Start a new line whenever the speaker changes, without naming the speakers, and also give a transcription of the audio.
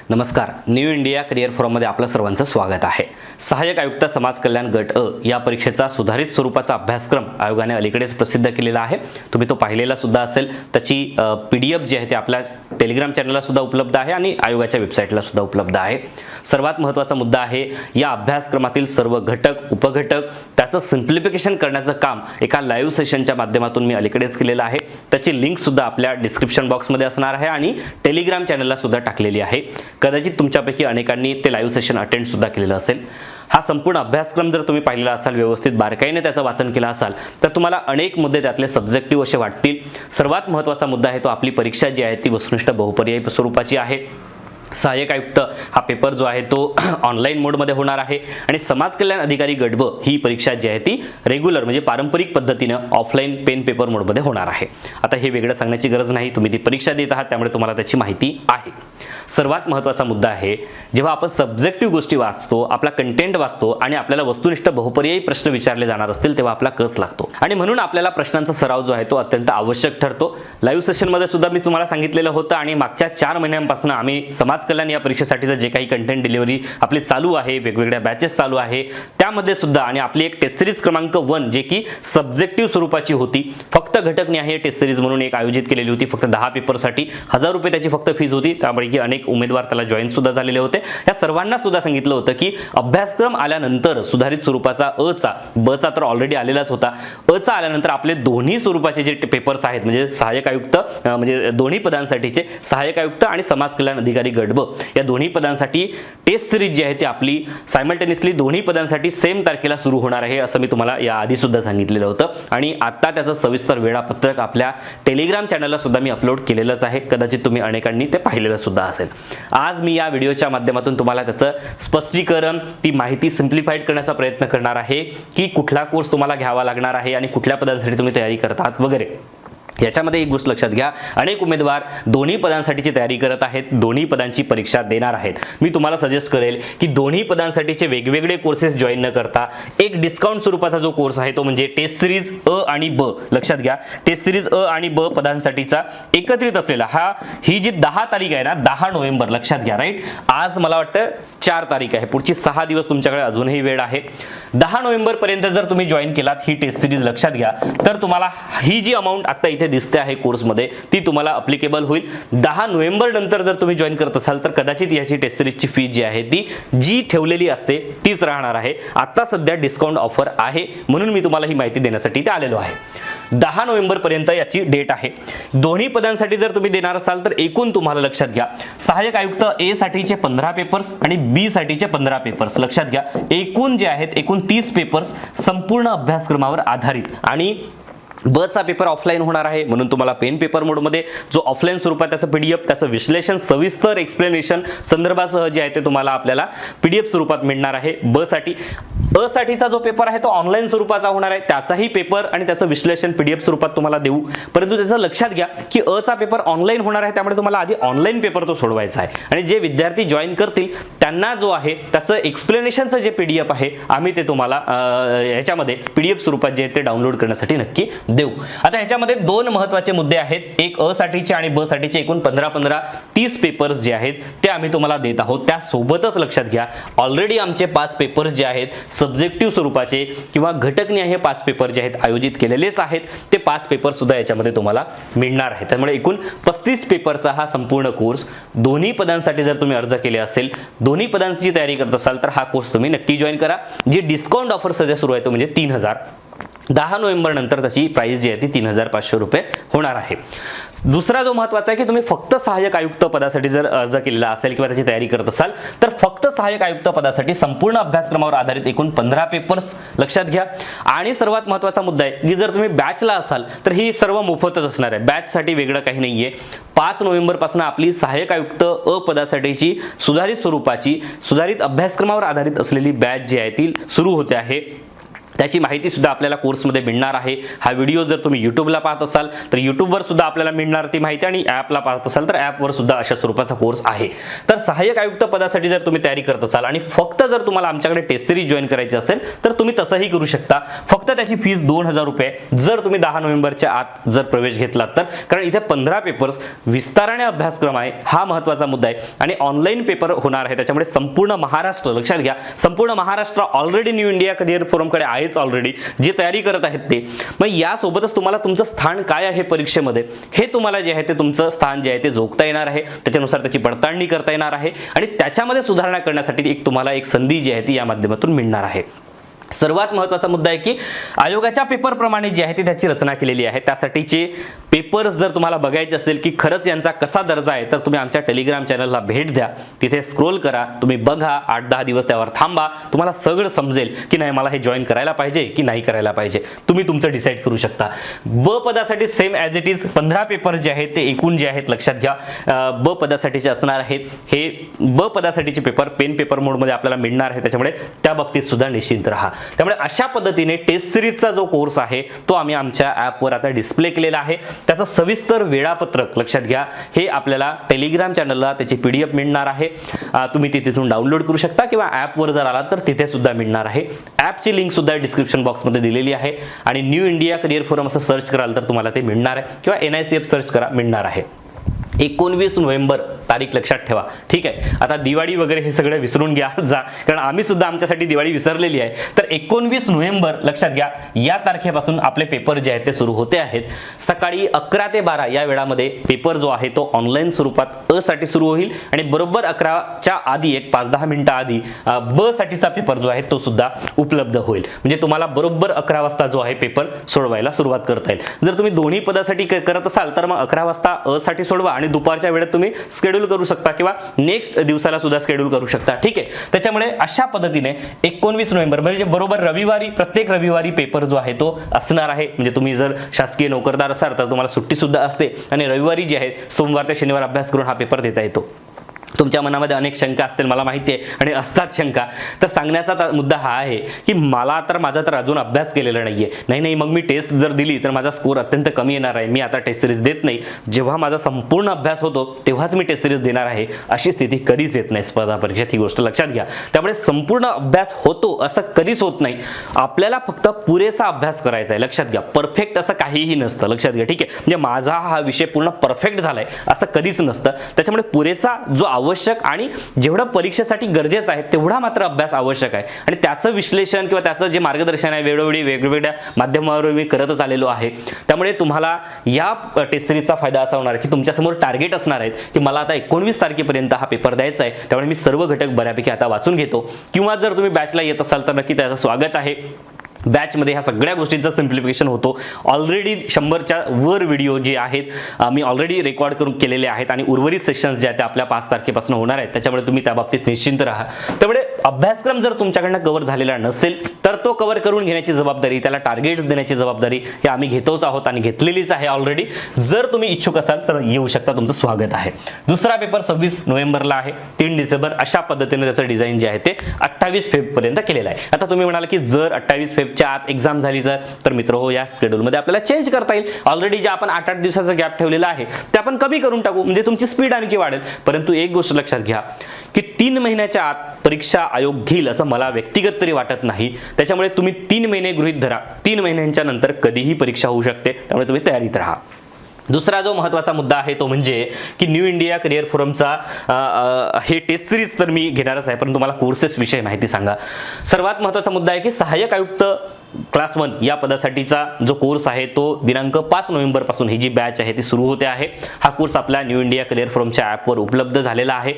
नमस्कार. New India career फोरममध्ये आपलं सर्वांचं स्वागत आहे. सहाय्यक आयुक्त समाज कल्याण गट अ या परीक्षेचा सुधारित स्वरूपाचा अभ्यासक्रम आयोगाने अलीकडेच प्रसिद्ध केलेला आहे. तुम्ही तो पाहिलेला सुद्धा असेल. त्याची PDF जी आहे ती आपल्या टेलिग्राम चॅनलला सुद्धा उपलब्ध आहे आणि आयोगाच्या वेबसाईटला सुद्धा उपलब्ध आहे. सर्वात महत्त्वाचा मुद्दा आहे या अभ्यासक्रमातील सर्व घटक उपघटक त्याचं सिंप्लिफिकेशन करण्याचं काम एका लाईव्ह सेशनच्या माध्यमातून मी अलीकडेच केलेलं आहे. त्याची लिंक सुद्धा आपल्या डिस्क्रिप्शन बॉक्समध्ये असणार आहे आणि टेलिग्राम चॅनलला सुद्धा टाकलेली आहे. कदाचित तुमच्यापैकी अनेकांनी ते लाईव्ह सेशन अटेंड सुद्धा केलेलं असेल. हा संपूर्ण अभ्यासक्रम जर तुम्ही पाहिलेला असाल, व्यवस्थित बारकाईने त्याचं वाचन केलं असाल तर तुम्हाला अनेक मुद्दे त्यातले सब्जेक्टिव्ह असे वाटतील. सर्वात महत्त्वाचा मुद्दा आहे तो आपली परीक्षा जी आहे ती वस्तुनिष्ठ बहुपर्यायी स्वरूपाची आहे. सहाय्यक आयुक्त हा पेपर जो आहे तो ऑनलाईन मोडमध्ये होणार आहे आणि समाज कल्याण अधिकारी गट ब ही परीक्षा जी आहे ती रेग्युलर म्हणजे पारंपरिक पद्धतीनं ऑफलाईन पेन पेपर मोडमध्ये होणार आहे. आता हे वेगळं सांगण्याची गरज नाही, तुम्ही ती परीक्षा देत आहात त्यामुळे तुम्हाला त्याची माहिती आहे. सर्वात महत्त्वाचा मुद्दा आहे जेव्हा आपण सब्जेक्टिव्ह गोष्टी वाचतो, आपला कंटेंट वाचतो आणि आपल्याला वस्तुनिष्ठ बहुपर्यायी प्रश्न विचारले जाणार असतील तेव्हा आपला कस लागतो आणि म्हणून आपल्याला प्रश्नांचा सराव जो आहे तो अत्यंत आवश्यक ठरतो. लाईव्ह सेशनमध्ये सुद्धा मी तुम्हाला सांगितलेलं होतं आणि मागच्या 4 महिन्यांपासून आम्ही समाज कल्याण या परीक्षेसाठीचं जे काही कंटेंट डिलिव्हरी आपली चालू आहे, वेगवेगळ्या बॅचेस चालू आहे त्यामध्ये सुद्धा आणि आपली एक टेस्ट सिरीज क्रमांक 1 जे की सब्जेक्टिव्ह स्वरूपाची होती, फक्त घटकनिहाय टेस्ट सिरीज म्हणून एक आयोजित केलेली होती. फक्त 10 पेपरसाठी 1000 रुपये त्याची फक्त फीज होती. त्यापैकी अनेक उमेदवार त्याला जॉईन सुद्धा झालेले होते. या सर्वांना सुद्धा सांगितलं होतं की अभ्यासक्रम आल्यानंतर सुधारित स्वरूपाचा अ चा ब चा तर ऑलरेडी आलेलाच होता. अ चा आल्यानंतर आपले दोन्ही स्वरूपाचे जे पेपर्स आहेत म्हणजे सहाय्यक आयुक्त म्हणजे दोन्ही पदांसाठीचे सहाय्यक आयुक्त आणि समाज कल्याण अधिकारी गट ब या दोन्ही पदांसाठी टेस्ट सिरीज जी आहे ती आपली सायमल्टेनियसली दोन्ही पदांसाठी सेम तारखेला सुरू होणार आहे असं मी तुम्हाला या आधी सुद्धा सांगितलेलं होतं आणि आता त्याचं सविस्तर वेळापत्रक आपल्या टेलिग्राम चॅनलला सुद्धा मी अपलोड केलेलंच आहे. कदाचित तुम्ही अनेकांनी ते पाहिलेलं सुद्धा असेल. आज मी या व्हिडिओच्या माध्यमातून तुम्हाला त्याचं स्पष्टीकरण, ती माहिती सिम्प्लिफाईड करण्याचा प्रयत्न करणार आहे की कुठला कोर्स तुम्हाला घ्यावा लागणार आहे आणि कुठल्या पदांसाठी तुम्ही तयारी करतात वगैरे. याच्यामध्ये एक गोष्ट लक्षात घ्या, अनेक उमेदवार दोन्ही पदांसाठीची तयारी करत आहेत, दोन्ही पदांची परीक्षा देणार आहेत. मी तुम्हाला सजेस्ट करेल की दोन्ही पदांसाठीचे वेगवेगळे कोर्सेस जॉईन न करता एक डिस्काउंट स्वरूपाचा जो कोर्स आहे तो म्हणजे टेस्ट सिरीज अ आणि ब. लक्षात घ्या, टेस्ट सिरीज अ आणि ब पदांसाठीचा एकत्रित असलेला ही जी 10 तारीख आहे ना, 10 नोव्हेंबर लक्षात घ्या. राईट, आज मला वाटतं 4 तारीख आहे, पुढची 6 दिवस तुमच्याकडे अजूनही वेळ आहे. 10 नोव्हेंबर पर्यंत जर तुम्ही जॉईन केलात ही टेस्ट सिरीज लक्षात घ्या तर तुम्हाला ही जी अमाऊंट आता इथे दिसते आहे कोर्समध्ये ती तुम्हाला अप्लिकेबल होईल. 10 नोव्हेंबर नंतर जर तुम्ही जॉईन करत असाल तर कदाचित याची टेस्ट सिरीजची फी जी आहे ती जी ठेवलेली असते तीच राहणार आहे. आता सध्या डिस्काउंट ऑफर आहे म्हणून मी तुम्हाला ही माहिती देण्यासाठी इथे आलेलो आहे. 10 नोव्हेंबर पर्यंत याची डेट आहे. दोन्ही पदांसाठी जर तुम्ही देणार असाल तर एकूण तुम्हाला लक्षात घ्या सहाय्यक आयुक्त ए साठीचे 15 पेपर्स आणि बी साठीचे 15 पेपर्स. लक्षात घ्या एकूण जे आहेत एकूण 30 पेपर्स संपूर्ण अभ्यासक्रमावर आधारित आणि ब चा पेपर ऑफलाईन होणार आहे म्हणून तुम्हाला पेन पेपर मोडमध्ये जो ऑफलाईन स्वरूपात त्याचं PDF त्याचं विश्लेषण सविस्तर एक्सप्लेनेशन संदर्भासह जे आहे ते तुम्हाला आपल्याला PDF स्वरूपात मिळणार आहे. ब साठी अ साठीचा जो पेपर आहे तो ऑनलाईन स्वरूपाचा होणार आहे, त्याचाही पेपर आणि त्याचं विश्लेषण PDF स्वरूपात तुम्हाला देऊ. परंतु त्याचं लक्षात घ्या की अ चा पेपर ऑनलाईन होणार आहे त्यामुळे तुम्हाला आधी ऑनलाईन पेपर तो सोडवायचा आहे आणि जे विद्यार्थी जॉईन करतील त्यांना जो आहे त्याचं एक्सप्लेनेशनचं जे PDF आहे आम्ही ते तुम्हाला याच्यामध्ये PDF स्वरूपात जे ते डाउनलोड करण्यासाठी नक्की देऊ. आता ह्याच्यामध्ये 2 महत्त्वाचे मुद्दे आहेत. एक अ साठीचे आणि ब साठीचे एकूण 15 30 पेपर्स जे आहेत ते आम्ही तुम्हाला देत आहोत. त्यासोबतच लक्षात घ्या ऑलरेडी आमचे 5 पेपर्स जे आहेत सब्जेक्टिव्ह स्वरूपाचे किंवा घटकनिहाय 5 पेपर जे आहेत आयोजित केलेलेच आहेत. ते 5 पेपर सुद्धा याच्यामध्ये तुम्हाला मिळणार आहेत. त्यामुळे एकूण 35 पेपरचा हा संपूर्ण कोर्स दोन्ही पदांसाठी जर तुम्ही अर्ज केले असेल, दोन्ही पदांची तयारी करत असाल तर हा कोर्स तुम्ही नक्की जॉईन करा. जी डिस्काउंट ऑफर सध्या सुरू आहे तो म्हणजे 3000. 10 नोव्हेंबर नंतर त्याची प्राइस जी आहे ती 3500 रुपये होणार आहे. दुसरा जो महत्त्वाचा आहे की तुम्ही फक्त सहाय्यक आयुक्त पदासाठी जर अर्ज केलेला असेल किंवा त्याची तयारी करत असाल तर फक्त सहाय्यक आयुक्त पदासाठी संपूर्ण अभ्यासक्रमावर आधारित एकूण 15 पेपर्स लक्षात घ्या. आणि सर्वात महत्त्वाचा मुद्दा आहे की जर तुम्ही बॅचला असाल तर ही सर्व मोफतच असणार आहे, बॅचसाठी वेगळं काही नाहीये. 5 नोव्हेंबर पासून आपली सहाय्यक आयुक्त अ पदासाठीची सुधारित स्वरूपाची सुधारित अभ्यासक्रमावर आधारित असलेली बॅच जी आहे ती सुरू होते आहे. त्याची माहिती सुद्धा आपल्याला कोर्समध्ये मिळणार आहे। हा व्हिडिओ जर तुम्ही यूट्यूबला पाहत असाल तर यूट्यूबवर सुद्धा आपल्याला मिळणार ती माहिती, आणि ॲपला पाहत असाल तर ॲपवर सुद्धा अशा स्वरूपाचा कोर्स आहे। तर सहाय्यक आयुक्त पदासाठी जर तुम्ही तयारी करत असाल आणि फक्त जर तुम्हाला आमच्याकडे टेस्ट सिरीज जॉईन करायची असेल तर तुम्ही तसंही करू शकता। फक्त त्याची फीस 2000 रुपये जर तुम्ही 10 नोव्हेंबरच्या आत जर प्रवेश घेतलात तर, कारण इथे 15 पेपर्स विस्ताराने अभ्यासक्रम आहे, हा महत्त्वाचा मुद्दा आहे, आणि ऑनलाईन पेपर होणार आहे। त्याच्यामुळे संपूर्ण महाराष्ट्र, लक्षात घ्या, संपूर्ण Maharashtra already new India career फोरमकडे आहेच ऑलरेडी, जे तयारी करत आहेत ते। मग यासोबतच तुम्हाला तुमचं स्थान काय आहे परीक्षेमध्ये हे तुम्हाला जे आहे ते तुमचं स्थान जे आहे ते जोखता येणार आहे, त्याच्यानुसार त्याची पडताळणी करता येणार आहे, आणि त्याच्यामध्ये सुधारणा करण्यासाठी तुम्हाला एक संधी जी आहे ती या माध्यमातून मिळणार आहे। सर्वात महत्त्वाचा मुद्दा आहे की आयोगाच्या पेपर प्रमाणे जे आहे ती त्याची रचना केलेली आहे। त्यासाठीचे पेपर्स जर तुम्हाला बघायचे असेल की खरंच यांचा कसा दर्जा आहे तर तुम्ही आमच्या टेलिग्राम चॅनलला भेट द्या, तिथे स्क्रोल करा, तुम्ही बघा, 8-10 दिवस त्यावर थांबा, तुम्हाला सगळं समजेल की नाही मला हे जॉईन करायला पाहिजे की नाही करायला पाहिजे, तुम्ही तुमचं डिसाईड करू शकता। ब पदासाठी same as it is 15 paper जे आहेत ते एकूण जे आहेत लक्षात घ्या ब पदासाठीचे असणार आहेत। हे ब पदासाठीचे पेपर पेन पेपर मोडमध्ये आपल्याला मिळणार आहे, त्याच्यामुळे त्या बाबतीत सुद्धा निश्चिंत राहा। त्यामुळे अशा पद्धतीने टेस्ट सिरीजचा जो कोर्स आहे तो आम्ही आमच्या ॲपवर आता डिस्प्ले केलेला आहे। त्याचं सविस्तर वेळापत्रक लक्षात घ्या, हे आपल्याला टेलिग्राम चॅनलला त्याची PDF मिळणार आहे, तुम्ही ती तिथून डाउनलोड करू शकता, किंवा ॲपवर जर आलात तर तिथे सुद्धा मिळणार आहे। ॲपची लिंक सुद्धा डिस्क्रिप्शन बॉक्समध्ये दिलेली आहे, आणि न्यू इंडिया करिअर फोरम असं सर्च कराल तर तुम्हाला ते मिळणार आहे, किंवा NICF सर्च करा, मिळणार आहे। 19 नोव्हेंबर तारीख लक्षात ठेवा, ठीक आहे। आता दिवाळी वगैरे हे सगळं विसरून घ्या जा, कारण आम्ही सुद्धा आमच्यासाठी दिवाळी विसरलेली आहे। तर 19 नोव्हेंबर लक्षात घ्या, या तारखेपासून आपले पेपर जे आहेत ते सुरू होते आहेत। सकाळी 11 ते 12 या वेळामध्ये पेपर जो आहे तो ऑनलाईन स्वरूपात अ साठी सुरू होईल, आणि बरोबर 11च्या आधी एक 5-10 मिनिटं आधी ब साठीचा पेपर जो आहे तो सुद्धा उपलब्ध होईल, म्हणजे तुम्हाला बरोबर 11 वाजता जो आहे पेपर सोडवायला सुरुवात करता येईल। जर तुम्ही दोन्ही पदासाठी करत असाल तर मग 11 वाजता अ साठी सोडवा, आणि दुपारच्या वेळेत तुम्ही शेड्यूल करू शकता, किंवा नेक्स्ट दिवसाला सुद्धा शेड्यूल करू शकता, ठीक आहे। त्याच्यामुळे अशा पद्धतीने 19 नोव्हेंबर म्हणजे बरोबर रविवारी, प्रत्येक रविवारी पेपर जो आहे तो असणार आहे। म्हणजे तुम्ही जर शासकीय नोकरदार असाल तर तुम्हाला सुट्टी सुद्धा असते, आणि रविवारी जे आहे सोमवार ते शनिवार अभ्यास करून हा पेपर देता येतो। तुमच्या मनामध्ये अनेक शंका असतील, मला माहिती आहे, आणि असतात शंका, तर सांगण्याचा मुद्दा हा आहे की मला तर माझा तर अजून अभ्यास केलेला नाहीये, नाही मग मी टेस्ट जर दिली तर माझा स्कोर अत्यंत कमी येणार आहे, मी आता टेस्ट सिरीज देत नाही, जेव्हा माझा संपूर्ण अभ्यास होतो तेव्हाच मी टेस्ट सिरीज देणार आहे, अशी स्थिती कधीच येत नाही स्पर्धा परीक्षेत, ही गोष्ट लक्षात घ्या। त्यामुळे संपूर्ण अभ्यास होतो असं कधीच होत नाही, आपल्याला फक्त पुरेसा अभ्यास करायचा आहे, लक्षात घ्या। परफेक्ट असं काहीही नसतं, लक्षात घ्या, ठीक आहे। म्हणजे माझा हा विषय पूर्ण परफेक्ट झालाय असं कधीच नसतं, त्याच्यामुळे पुरेसा जो आवश्यक आणि जेवढा परीक्षेसाठी गरजेचं आहे तेवढा मात्र अभ्यास आवश्यक आहे, आणि त्याचं विश्लेषण किंवा त्याचं जे मार्गदर्शन आहे वेळोवेळी वेगवेगळ्या माध्यमावर मी करतच आलेलो आहे। त्यामुळे तुम्हाला या टेस्ट सिरीजचा फायदा असा होणार की तुमच्यासमोर टार्गेट असणार आहे की मला आता 19 तारखेपर्यंत हा पेपर द्यायचा आहे, त्यामुळे मी सर्व घटक बऱ्यापैकी आता वाचून घेतो, किंवा जर तुम्ही बॅचला येत असाल तर नक्की त्याचं स्वागत आहे। बॅचमध्ये ह्या सगळ्या गोष्टींचं सिम्प्लिफिकेशन होतो। ऑलरेडी 100च्या वर व्हिडिओ जे आहेत मी ऑलरेडी रेकॉर्ड करून केलेले आहेत, आणि उर्वरित सेशन्स जे आहेत ते आपल्या 5 तारखेपासून होणार आहेत, त्याच्यामुळे तुम्ही त्या बाबतीत निश्चिंत राहा। त्यामुळे अभ्यासक्रम जर तुमच्याकडनं कव्हर झालेला नसेल तर तो कव्हर करून घेण्याची जबाबदारी, त्याला टार्गेट्स देण्याची जबाबदारी हे आम्ही घेतोच आहोत आणि घेतलेलीच आहे ऑलरेडी। जर तुम्ही इच्छुक असाल तर येऊ शकता, तुमचं स्वागत आहे। दुसरा पेपर 26 नोव्हेंबरला आहे, 3 डिसेंबर, अशा पद्धतीने त्याचं डिझाईन जे आहे ते 28 फेब्रुवारीपर्यंत केलेलं आहे। आता तुम्ही म्हणाल की जर 28 फेब्रुवारीच्या आत एक्झाम झाली तर मित्र हो, या शेड्यूलमध्ये आपल्याला चेंज करता येईल। ऑलरेडी जे आपण 8-8 दिवसाचा गॅप ठेवलेला आहे ते आपण कमी करून टाकू, म्हणजे तुमची स्पीड आणखी वाढेल। परंतु एक गोष्ट लक्षात घ्या की 3 महिन्याच्या आत परीक्षा आयोग घेईल असं मला व्यक्तिगत तरी वाटत नाही, त्याच्यामुळे तुम्ही 3 महिने गृहीत धरा, 3 महिन्यांच्या नंतर कधीही परीक्षा होऊ शकते, त्यामुळे तुम्ही तयारीत राहा। दुसरा जो महत्त्वाचा मुद्दा आहे तो म्हणजे की न्यू इंडिया करिअर फोरमचा हे टेस्ट सिरीज तर मी घेणारच आहे, परंतु मला कोर्सेस विषयी माहिती सांगा। सर्वात महत्त्वाचा मुद्दा आहे की सहाय्यक आयुक्त क्लास 1 या पदासाठीचा जो कोर्स आहे तो दिनांक 5 नोव्हेंबर पासून ही जी बॅच आहे ती सुरू होते आहे। हा कोर्स आपल्या न्यू इंडिया करिअर फोरमच्या ॲपवर उपलब्ध झालेला आहे।